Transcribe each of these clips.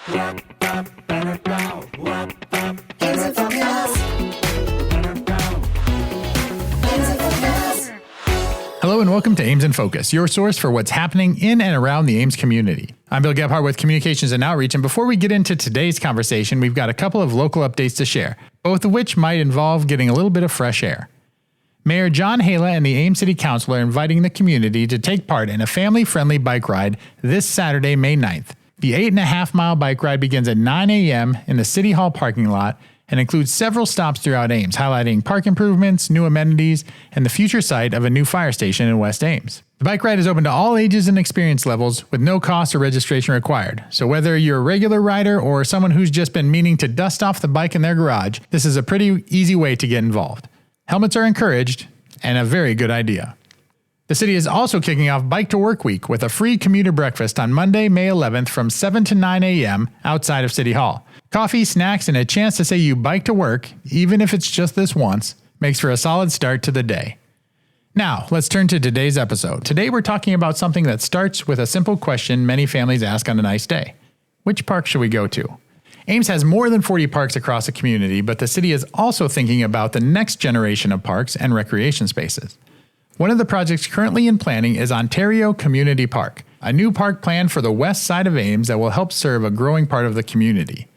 Hello and welcome to Ames in Focus, your source for what's happening in and around the Ames community. I'm Bill Gebhart with Communications and Outreach, and before we get into today's conversation, we've got a couple of local updates to share, both of which might involve getting a little bit of fresh air. Mayor John Hala and the Ames City Council are inviting the community to take part in a family-friendly bike ride this Saturday, May 9th. The 8.5-mile bike ride begins at 9 a.m. in the City Hall parking lot and includes several stops throughout Ames, highlighting park improvements, new amenities, and the future site of a new fire station in West Ames. The bike ride is open to all ages and experience levels with no cost or registration required. So whether you're a regular rider or someone who's just been meaning to dust off the bike in their garage, this is a pretty easy way to get involved. Helmets are encouraged and a very good idea. The city is also kicking off Bike to Work Week with a free commuter breakfast on Monday, May 11th from 7 to 9 a.m. outside of City Hall. Coffee, snacks, and a chance to say you bike to work, even if it's just this once, makes for a solid start to the day. Now, let's turn to today's episode. Today we're talking about something that starts with a simple question many families ask on a nice day. Which park should we go to? Ames has more than 40 parks across the community, but the city is also thinking about the next generation of parks and recreation spaces. One of the projects currently in planning is Ontario Community Park, a new park planned for the west side of Ames that will help serve a growing part of the community.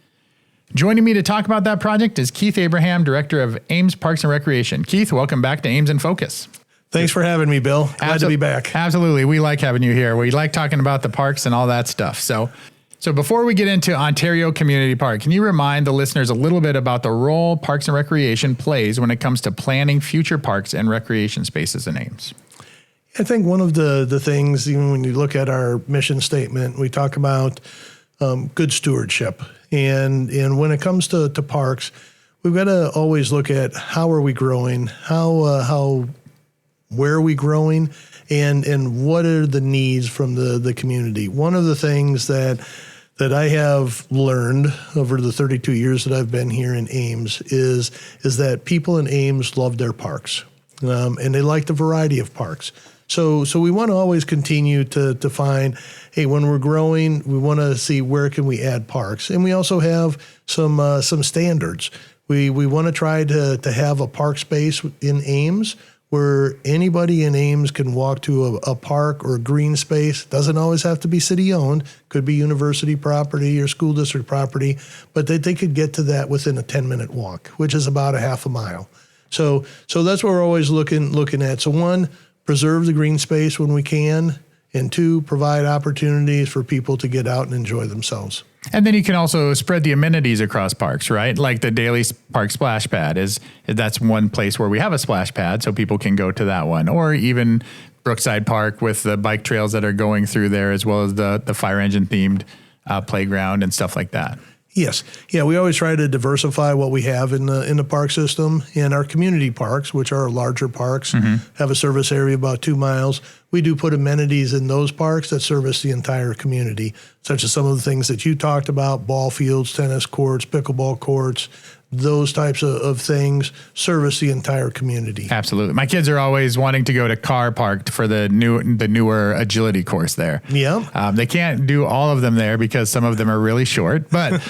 Joining me to talk about that project is Keith Abraham, Director of Ames Parks and Recreation. Keith, welcome back to Ames in Focus. Thanks for having me, Bill. Glad to be back. Absolutely. We like having you here. We like talking about the parks and all that stuff. So before we get into Ontario Community Park, can you remind the listeners a little bit about the role Parks and Recreation plays when it comes to planning future parks and recreation spaces in Ames? I think one of the things, even when you look at our mission statement, we talk about good stewardship. And when it comes to parks, we've got to always look at how are we growing, where are we growing, and what are the needs from the community. One of the things that I have learned over the 32 years that I've been here in Ames is that people in Ames love their parks, and they like the variety of parks. So we want to always continue to find, hey, when we're growing, we want to see where can we add parks, and we also have some standards. We want to try to have a park space in Ames where anybody in Ames can walk to a park or a green space. Doesn't always have to be city-owned. Could be university property or school district property, but they could get to that within a 10-minute walk, which is about a half a mile. So that's what we're always looking at. So one, preserve the green space when we can, and two, provide opportunities for people to get out and enjoy themselves. And then you can also spread the amenities across parks, right? Like the Daily Park Splash Pad that's one place where we have a splash pad, so people can go to that one. Or even Brookside Park with the bike trails that are going through there, as well as the fire engine themed playground and stuff like that. Yes. Yeah, we always try to diversify what we have in the park system. And our community parks, which are larger parks, have a service area about 2 miles. We do put amenities in those parks that service the entire community, such as some of the things that you talked about, ball fields, tennis courts, pickleball courts. Those types of things service the entire community. Absolutely. My kids are always wanting to go to Carr Park for the newer agility course there. Yeah. They can't do all of them there because some of them are really short, but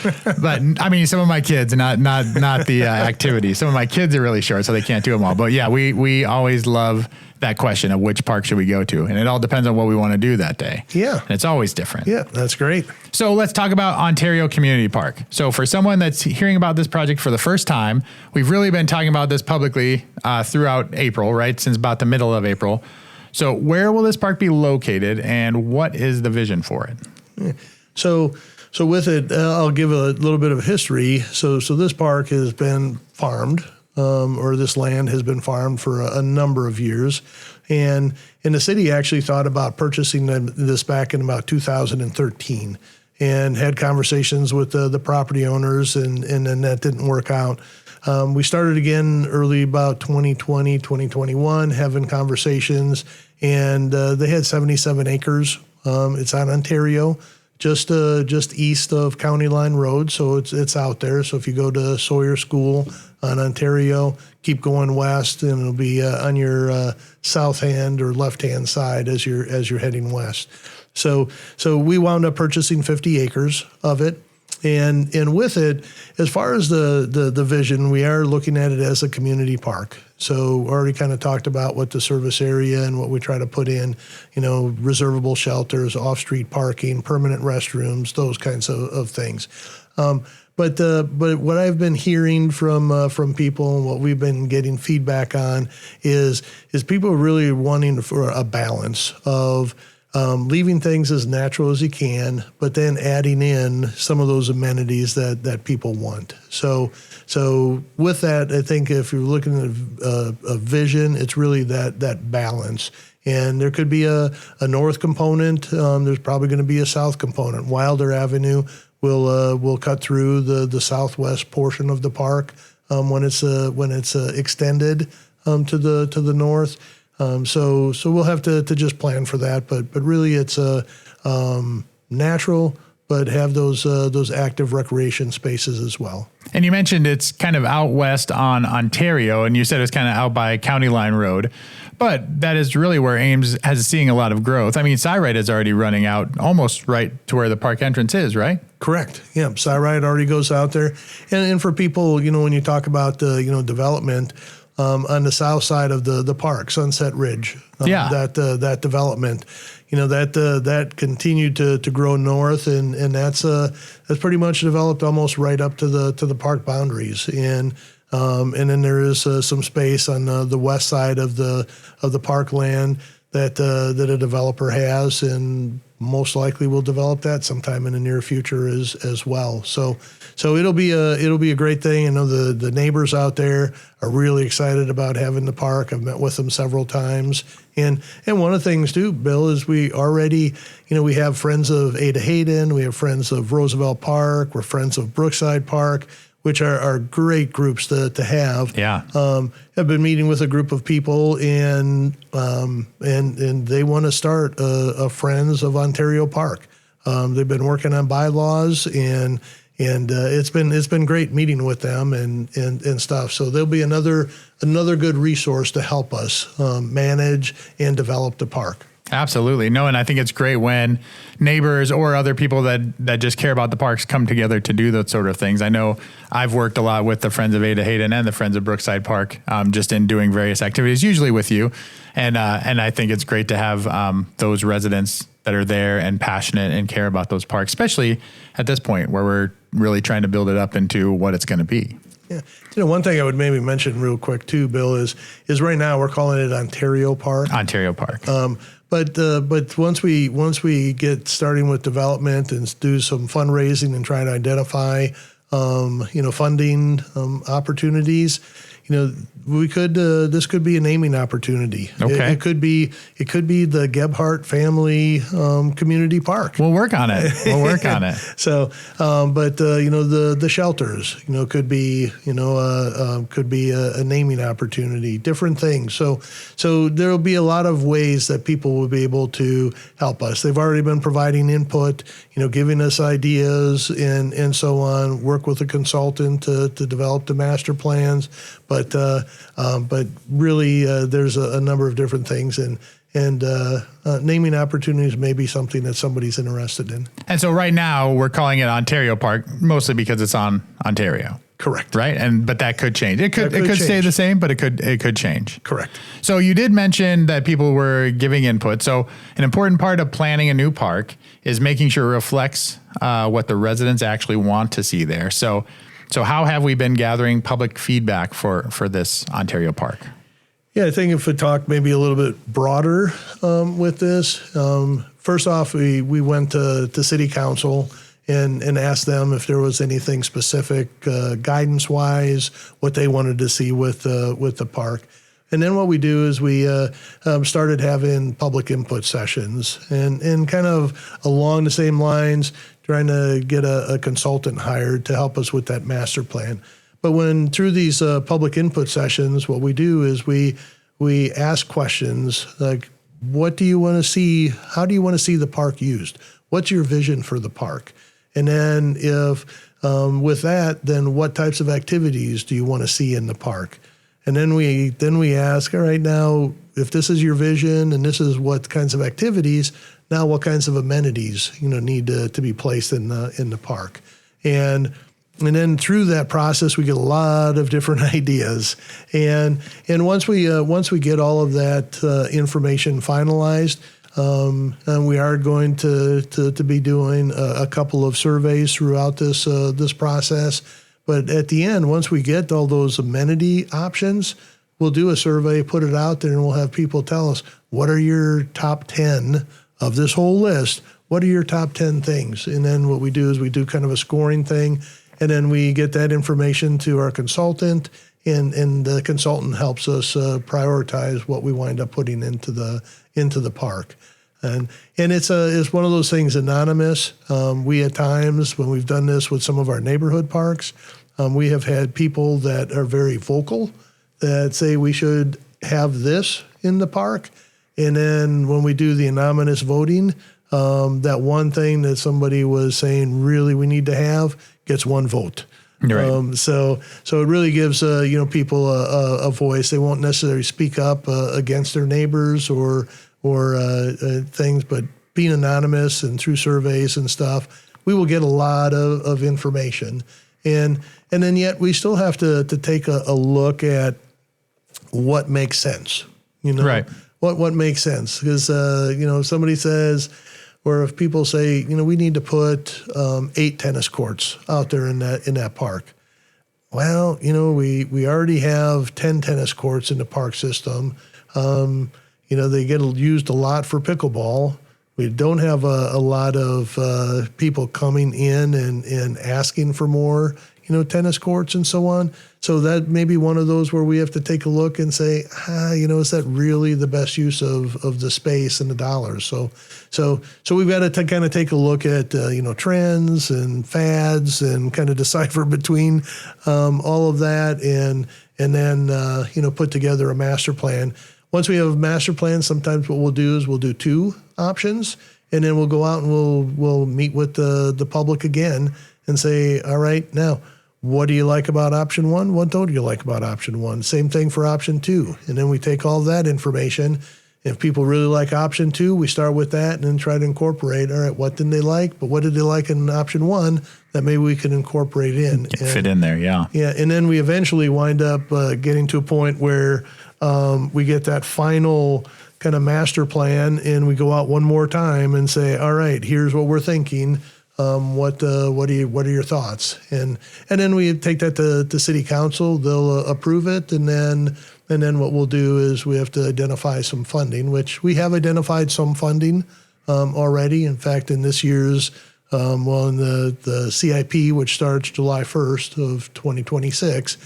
I mean, some of my kids, not the activity. Some of my kids are really short, so they can't do them all. But yeah, we always love that question of which park should we go to? And it all depends on what we want to do that day. Yeah. And it's always different. Yeah, that's great. So let's talk about Ontario Community Park. So for someone that's hearing about this project for the first time, we've really been talking about this publicly throughout April, right? Since about the middle of April. So where will this park be located and what is the vision for it? Yeah. So with it, I'll give a little bit of history. So this park has been farmed. Or this land has been farmed for a number of years. And the city actually thought about purchasing this back in about 2013 and had conversations with the property owners, and then that didn't work out. We started again early about 2020, 2021, having conversations, and they had 77 acres. It's on Ontario. Just east of County Line Road, so it's out there. So if you go to Sawyer School on Ontario, keep going west, and it'll be on your south hand or left hand side as you're heading west. So we wound up purchasing 50 acres of it, And with it, as far as the vision, we are looking at it as a community park. So already kind of talked about what the service area and what we try to put in, reservable shelters, off-street parking, permanent restrooms, those kinds of things. But what I've been hearing from people and what we've been getting feedback on is people really wanting for a balance of leaving things as natural as you can, but then adding in some of those amenities that people want. So with that, I think if you're looking at a vision, it's really that balance. And there could be a north component. There's probably going to be a south component. Wilder Avenue will cut through the southwest portion of the park when it's extended to the north. So we'll have to just plan for that, but really it's natural, but have those active recreation spaces as well. And you mentioned it's kind of out west on Ontario, and you said it's kind of out by County Line Road, but that is really where Ames has seeing a lot of growth. I mean, Cyrite is already running out almost right to where the park entrance is, right? Correct. Yeah, Cyrite already goes out there, and for people, when you talk about development. On the south side of the park, Sunset Ridge, that development, that continued to grow north, and that's pretty much developed almost right up to the park boundaries, and then there is some space on the west side of the parkland that a developer has, and most likely will develop that sometime in the near future as well. So it'll be a great thing. I know the neighbors out there are really excited about having the park. I've met with them several times. And one of the things too, Bill, is we already, we have friends of Ada Hayden, we have friends of Roosevelt Park, we're friends of Brookside Park, which are great groups to have. Yeah. I've been meeting with a group of people, and they want to start a Friends of Ontario Park. They've been working on bylaws, and it's been great meeting with them and stuff. So there'll be another good resource to help us manage and develop the park. Absolutely. No, and I think it's great when neighbors or other people that just care about the parks come together to do those sort of things. I know I've worked a lot with the Friends of Ada Hayden and the Friends of Brookside Park, just in doing various activities, usually with you. And I think it's great to have those residents that are there and passionate and care about those parks, especially at this point where we're really trying to build it up into what it's going to be. Yeah. One thing I would maybe mention real quick too, Bill, is right now we're calling it Ontario Park. Ontario Park. But once we get starting with development and do some fundraising and try to identify, funding opportunities, we could this could be a naming opportunity. Okay. It could be the Gebhart family community park. We'll work on it. So, the shelters, could be a naming opportunity. Different things. So there will be a lot of ways that people will be able to help us. They've already been providing input, giving us ideas and so on. Work with a consultant to develop the master plans, but really there's a number of different things, and naming opportunities may be something that somebody's interested in. And so right now we're calling it Ontario Park, mostly because it's on Ontario. Correct. Right. But that could change. It could stay the same, but it could change. Correct. So you did mention that people were giving input. So an important part of planning a new park is making sure it reflects what the residents actually want to see there. So how have we been gathering public feedback for this Ontario Park? Yeah, I think if we talk maybe a little bit broader with this, first off, we went to City Council and asked them if there was anything specific guidance-wise, what they wanted to see with the park. And then what we do is we started having public input sessions and kind of along the same lines, trying to get a consultant hired to help us with that master plan. But through these public input sessions, what we do is we ask questions like, what do you want to see? How do you want to see the park used? What's your vision for the park? And then if with that, then what types of activities do you want to see in the park? And then we ask, all right, now if this is your vision and this is what kinds of activities, now what kinds of amenities need to be placed in the park? And then through that process, we get a lot of different ideas. And once we get all of that information finalized, and we are going to be doing a couple of surveys throughout this process. But at the end, once we get all those amenity options, we'll do a survey, put it out there, and we'll have people tell us, what are your top 10 of this whole list? What are your top 10 things? And then what we do is we do kind of a scoring thing, and then we get that information to our consultant, and the consultant helps us prioritize what we wind up putting into the park. And it's one of those things anonymous. We at times, when we've done this with some of our neighborhood parks, we have had people that are very vocal that say we should have this in the park. And then when we do the anonymous voting, that one thing that somebody was saying really we need to have gets one vote. Right. So it really gives people a voice. They won't necessarily speak up against their neighbors or things, but being anonymous and through surveys and stuff, we will get a lot of information. And then yet we still have to take a look at what makes sense. Right. What makes sense? Because somebody says, or if people say, we need to put 8 tennis courts out there in that park. Well, we already have 10 tennis courts in the park system. They get used a lot for pickleball. We don't have a lot of people coming in and asking for more, tennis courts and so on. So that may be one of those where we have to take a look and say, is that really the best use of the space and the dollars? So we've got to kind of take a look at, trends and fads and kind of decipher between all of that and then, put together a master plan. Once we have a master plan, sometimes what we'll do is we'll do 2 options, and then we'll go out and we'll meet with the public again and say, all right, now, what do you like about option 1? What don't you like about option 1? Same thing for option 2. And then we take all that information. If people really like option 2, we start with that and then try to incorporate, all right, what didn't they like, but what did they like in option 1 that maybe we can incorporate in. Fit in there, yeah. Yeah, and then we eventually wind up getting to a point where we get that final kind of master plan, and we go out one more time and say, all right, here's what we're thinking. What are your thoughts? And then we take that to city council. They'll approve it, and then what we'll do is we have to identify some funding, which we have identified some funding already. In fact, in this year's in the CIP, which starts July 1st of 2026,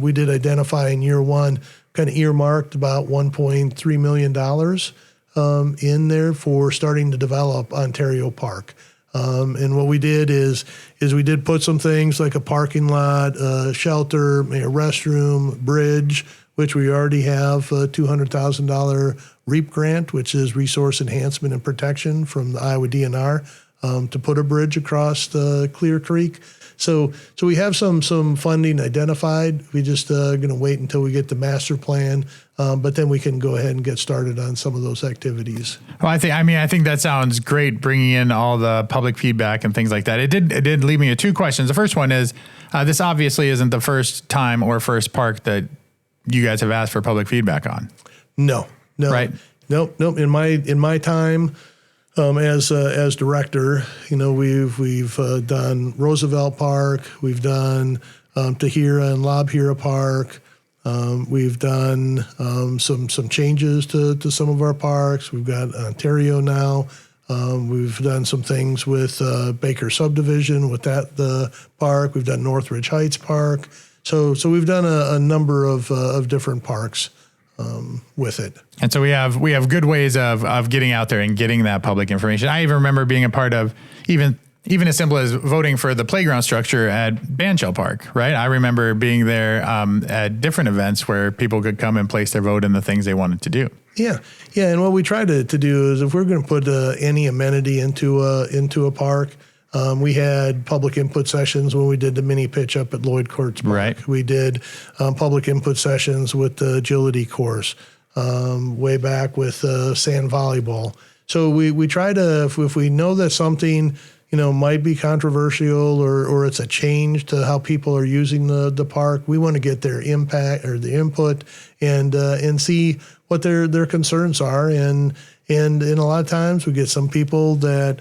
we did identify in year 1, kind of earmarked about $1.3 million in there for starting to develop Ontario Park. And what we did is we did put some things like a parking lot, shelter, a restroom, bridge, which we already have a $200,000 REAP grant, which is Resource Enhancement and Protection from the Iowa DNR, to put a bridge across the Clear Creek. So we have some funding identified. We just going to wait until we get the master plan, but then we can go ahead and get started on some of those activities. Well, I think that sounds great, bringing in all the public feedback and things like that. It did lead me to 2 questions. The first one is, this obviously isn't the first time or first park that you guys have asked for public feedback on. No, right? Nope. In my time. As director, we've done Roosevelt Park, we've done Tahira and Lobhira Park, we've done some changes to some of our parks. We've got Ontario now. We've done some things with Baker Subdivision with the park. We've done Northridge Heights Park. So we've done a number of different parks with it. And so we have good ways of getting out there and getting that public information. I even remember being a part of even as simple as voting for the playground structure at Bandshell Park, right? I remember being there at different events where people could come and place their vote in the things they wanted to do. Yeah. And what we try to do is if we're going to put any amenity into a park, we had public input sessions when we did the mini pitch up at Lloyd Courts Park. Right. We did public input sessions with the agility course way back with sand volleyball. So we try to, if we know that something might be controversial or it's a change to how people are using the park. We want to get their impact or the input and see what their concerns are. And a lot of times we get some people that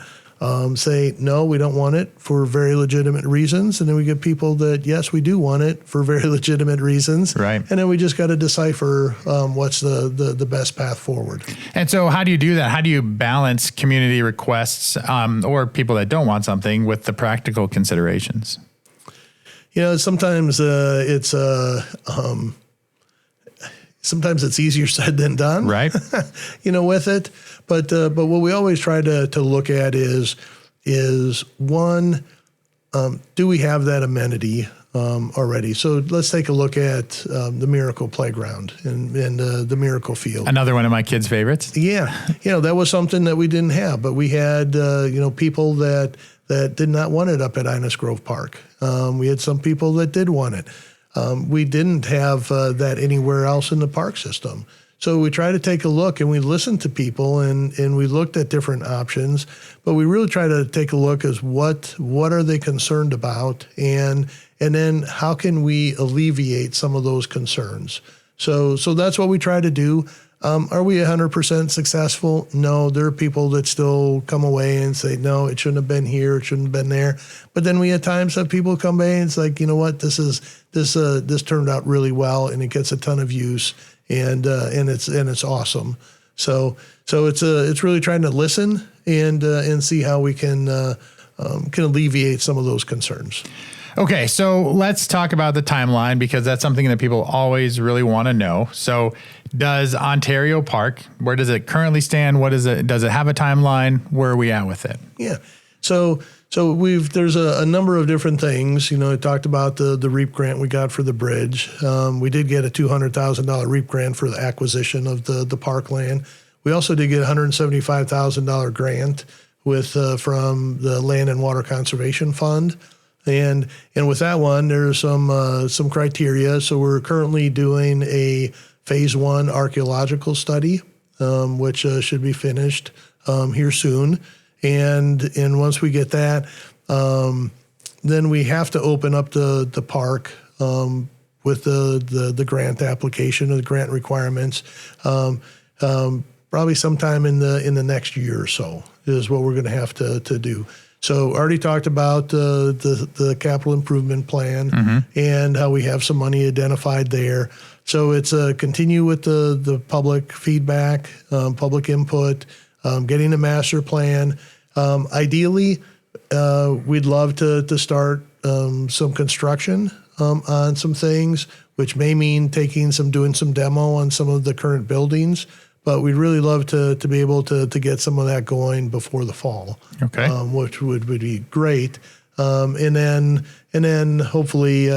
say, no, we don't want it for very legitimate reasons. And then we get people that, yes, we do want it for very legitimate reasons. Right. And then we just got to decipher what's the best path forward. And so how do you do that? How do you balance community requests or people that don't want something with the practical considerations? Sometimes sometimes it's easier said than done, right? With it. But what we always try to look at is one, do we have that amenity already? So let's take a look at the Miracle Playground and the Miracle Field. Another one of my kids' favorites. Yeah, that was something that we didn't have, but we had people that did not want it up at Innis Grove Park. We had some people that did want it. We didn't have that anywhere else in the park system. So we try to take a look and we listened to people and we looked at different options, but we really try to take a look as what are they concerned about and then how can we alleviate some of those concerns. So that's what we try to do. Are we 100% successful? No, there are people that still come away and say, no, it shouldn't have been here, it shouldn't have been there. But then we at times have people come by and it's like, you know what, this turned out really well and it gets a ton of use and it's awesome. So it's really trying to listen and see how we can alleviate some of those concerns. Okay, so let's talk about the timeline because that's something that people always really want to know. So does Ontario Park, where does it currently stand? What is it? Does it have a timeline? Where are we at with it? Yeah. So there's a number of different things. I talked about the REAP grant we got for the bridge. We did get a $200,000 REAP grant for the acquisition of the parkland. We also did get a $175,000 grant from the Land and Water Conservation Fund. And with that one, there's some criteria. So we're currently doing a phase 1 archaeological study, which should be finished here soon. And once we get that, then we have to open up the park with the grant application or the grant requirements. Probably sometime in the next year or so is what we're going to have to do. So already talked about the capital improvement plan and how we have some money identified there. So it's continue with the public feedback, public input, getting a master plan. Ideally, we'd love to start some construction on some things, which may mean doing some demo on some of the current buildings. But we'd really love to be able to get some of that going before the fall, okay. Which would be great. And then hopefully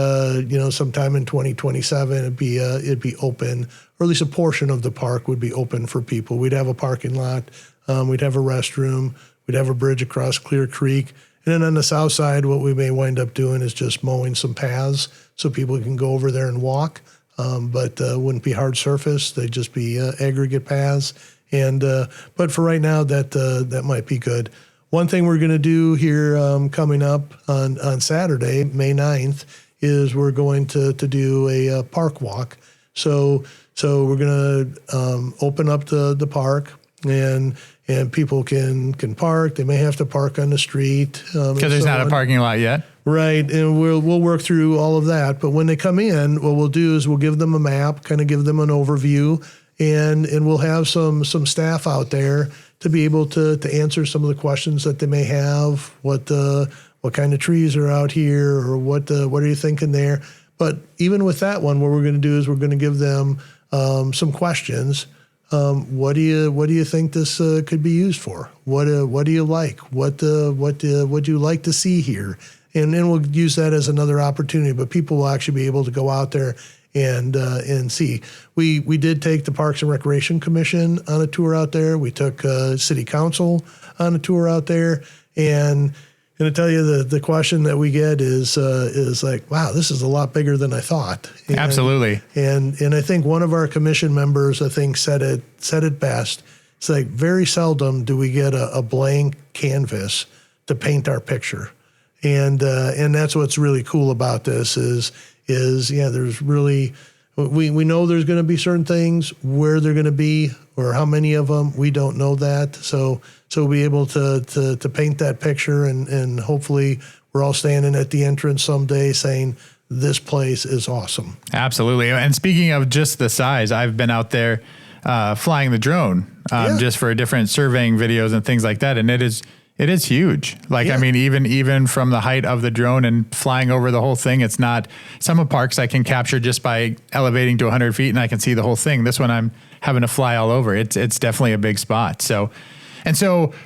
sometime in 2027 it'd be open, or at least a portion of the park would be open for people. We'd have a parking lot, we'd have a restroom, we'd have a bridge across Clear Creek, and then on the south side, what we may wind up doing is just mowing some paths so people can go over there and walk. But wouldn't be hard surface; they'd just be aggregate paths. And but for right now, that might be good. One thing we're going to do here coming up on Saturday, May 9th, is we're going to do a park walk. So we're going to open up the park and people can park. They may have to park on the street because there's not a parking lot yet. Right, and we'll work through all of that. But when they come in, what we'll do is we'll give them a map, kind of give them an overview, and we'll have some staff out there to be able to answer some of the questions that they may have. What kind of trees are out here, or what are you thinking there? But even with that one, what we're going to do is we're going to give them some questions. What do you think this could be used for? What do you like? What would you like to see here? And then we'll use that as another opportunity, but people will actually be able to go out there and see. We did take the Parks and Recreation Commission on a tour out there. We took City Council on a tour out there, and to tell you the question that we get is like, wow, this is a lot bigger than I thought. And, absolutely. And I think one of our commission members, said it best. It's like very seldom do we get a blank canvas paint our picture. And that's what's really cool about this is there's really, we know there's going to be certain things. Where they're going to be or how many of them, we don't know that. So be able to paint that picture and hopefully we're all standing at the entrance someday saying, this place is awesome. Absolutely. And speaking of just the size, I've been out there flying the drone just for different surveying videos and things like that. And it is huge. Like, I mean, even from the height of the drone and flying over the whole thing, it's not, some of parks I can capture just by elevating to 100 feet and I can see the whole thing. This one I'm having to fly all over. It's definitely a big spot. So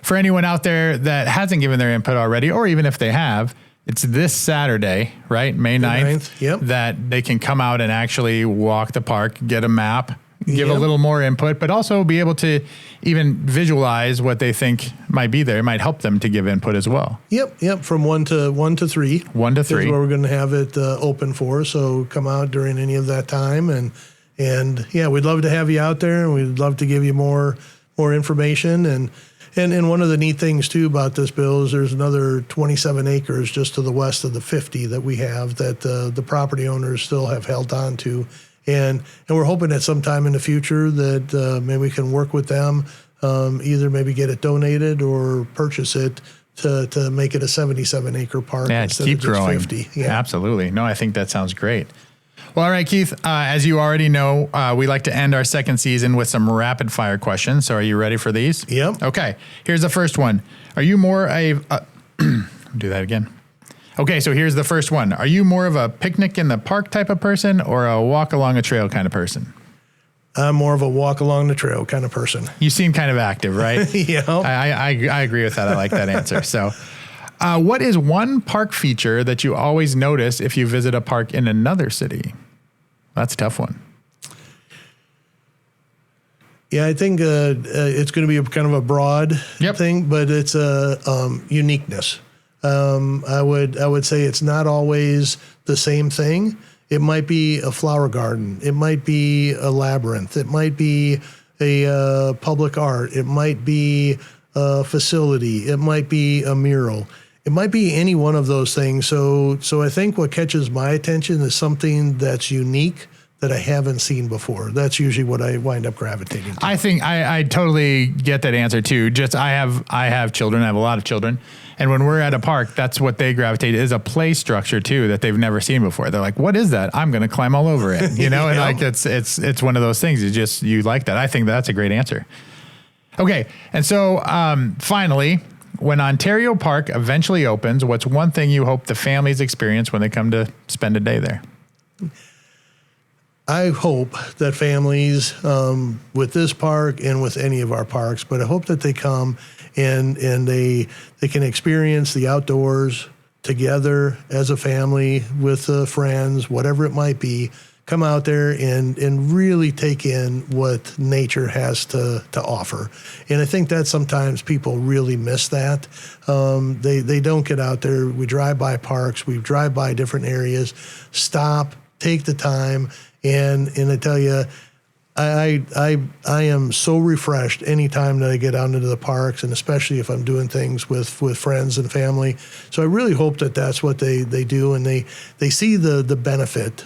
for anyone out there that hasn't given their input already, or even if they have, it's this Saturday, right? May 9th, that they can come out and actually walk the park, get a map, give a little more input, but also be able to even visualize what they think might be there. It might help them to give input as well. Yep. From 1 to 3. 1 to 3 is where we're going to have it open for. So come out during any of that time, and we'd love to have you out there, and we'd love to give you more information. And one of the neat things too about this, Bill, is there's another 27 acres just to the west of the 50 that we have that the property owners still have held on to. And we're hoping that sometime in the future that maybe we can work with them, either maybe get it donated or purchase it to make it a 77-acre park instead keep of just growing. 50. Yeah, absolutely. No, I think that sounds great. Well, all right, Keith, as you already know, we like to end our second season with some rapid fire questions. So are you ready for these? Yep. Okay, here's the first one. Are you more do that again. Okay, so here's the first one. Are you more of a picnic in the park type of person or a walk along a trail kind of person? I'm more of a walk along the trail kind of person. You seem kind of active, right? Yeah. I agree with that. I like that answer. So what is one park feature that you always notice if you visit a park in another city? That's a tough one. Yeah, I think it's going to be kind of a broad thing, but it's a uniqueness. I would say it's not always the same thing. It might be a flower garden. It might be a labyrinth. It might be a public art. It might be a facility. It might be a mural. It might be any one of those things. So I think what catches my attention is something that's unique that I haven't seen before. That's usually what I wind up gravitating to. I think I totally get that answer too. Just I have children. I have a lot of children. And when we're at a park, that's what they gravitate is a play structure too that they've never seen before. They're like, "What is that? I'm going to climb all over it." You know, and like it's one of those things. You like that. I think that's a great answer. Okay, and so finally, when Ontario Park eventually opens, what's one thing you hope the families experience when they come to spend a day there? I hope that families with this park and with any of our parks, but I hope that they come and they can experience the outdoors together as a family with friends, whatever it might be. Come out there and really take in what nature has to offer. And I think that sometimes people really miss that. They don't get out there. We drive by parks. We drive by different areas. Stop, take the time. And I tell you, I am so refreshed anytime that I get out into the parks, and especially if I'm doing things with friends and family. So I really hope that that's what they do, and they see the benefit.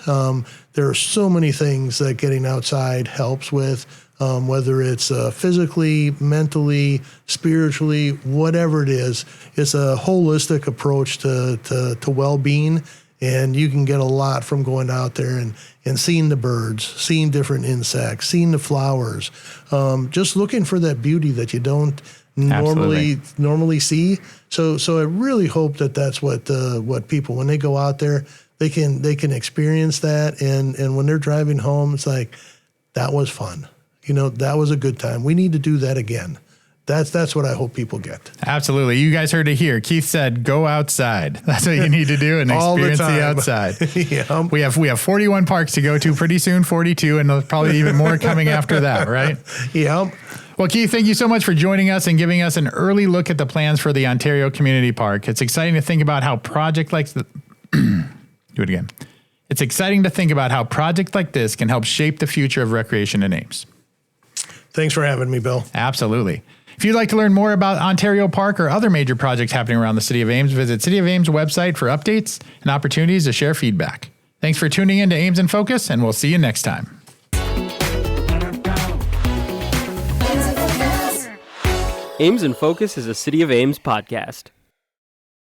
There are so many things that getting outside helps with, whether it's physically, mentally, spiritually, whatever it is. It's a holistic approach to well-being. And you can get a lot from going out there and seeing the birds, seeing different insects, seeing the flowers, just looking for that beauty that you don't normally see. So I really hope that that's what people, when they go out there, they can experience that. And when they're driving home, it's like, that was fun. You know, that was a good time. We need to do that again. That's what I hope people get. Absolutely. You guys heard it here. Keith said, go outside. That's what you need to do and experience the outside. Yeah. We have 41 parks to go to pretty soon, 42, and there's probably even more coming after that, right? Yeah. Well, Keith, thank you so much for joining us and giving us an early look at the plans for the Ontario Community Park. It's exciting to think about how project like do it again. It's exciting to think about how projects like this can help shape the future of recreation in Ames. Thanks for having me, Bill. Absolutely. If you'd like to learn more about Ontario Park or other major projects happening around the City of Ames, visit City of Ames website for updates and opportunities to share feedback. Thanks for tuning in to Ames in Focus, and we'll see you next time. Ames in Focus is a City of Ames podcast.